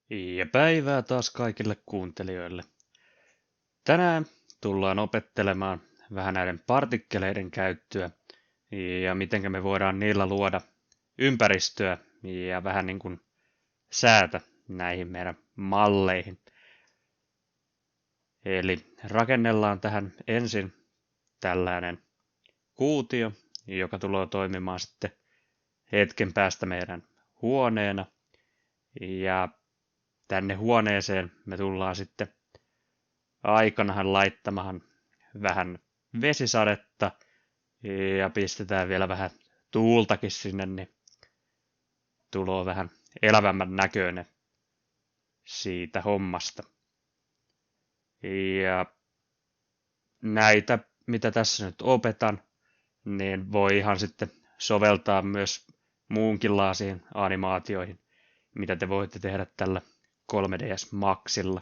Ja päivää taas kaikille kuuntelijoille. Tänään tullaan opettelemaan vähän näiden partikkeleiden käyttöä ja miten me voidaan niillä luoda ympäristöä ja vähän niin kuin säätä näihin meidän malleihin. Eli rakennellaan tähän ensin tällainen kuutio, joka tulee toimimaan sitten hetken päästä meidän huoneena. Ja tänne huoneeseen me tullaan sitten aikanahan laittamaan vähän vesisadetta ja pistetään vielä vähän tuultakin sinne, niin tulee vähän elävämmän näköinen siitä hommasta. Ja näitä, mitä tässä nyt opetan, niin voi ihan sitten soveltaa myös muunkinlaisiin animaatioihin, mitä te voitte tehdä tällä 3ds Maxilla.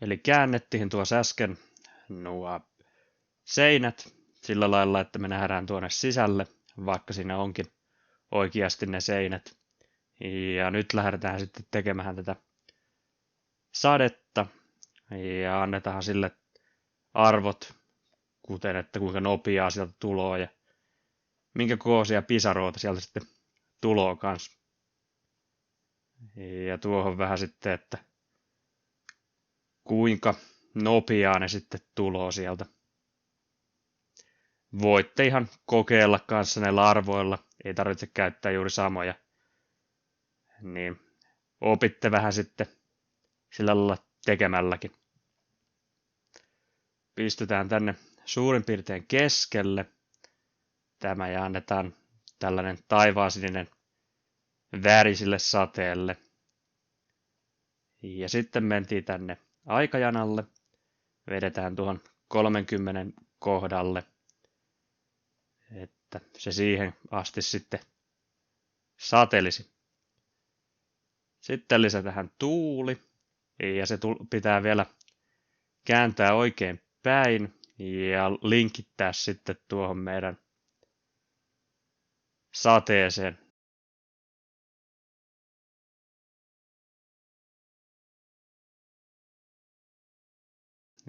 Eli käännettiin tuossa äsken nuo seinät sillä lailla, että me nähdään tuonne sisälle, vaikka siinä onkin oikeasti ne seinät. Ja nyt lähdetään sitten tekemään tätä sadetta ja annetaan sille arvot, kuten että kuinka nopeaa sieltä tulee ja minkä kokoisia pisaroita sieltä sitten tulee kanssa. Ja tuohon vähän sitten, että kuinka nopeaa ne sitten tulee sieltä. Voitte ihan kokeilla kanssa näillä arvoilla, ei tarvitse käyttää juuri samoja. Niin opitte vähän sitten sillä lailla tekemälläkin. Pistetään tänne suurin piirtein keskelle tämä ja annetaan tällainen taivaansininen väri sille sateelle. Ja sitten mentiin tänne aikajanalle, vedetään tuohon 30 kohdalle, että se siihen asti sitten satelisi. Sitten lisätään tuuli, ja se pitää vielä kääntää oikein päin ja linkittää sitten tuohon meidän sateeseen.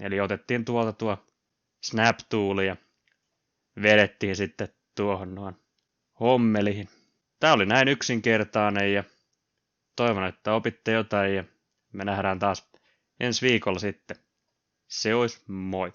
Eli otettiin tuolta tuo snap-tuuli ja vedettiin sitten tuohon noin hommeliin. Tämä oli näin yksinkertainen ja toivon, että opitte jotain ja me nähdään taas ensi viikolla sitten. Se olisi moi!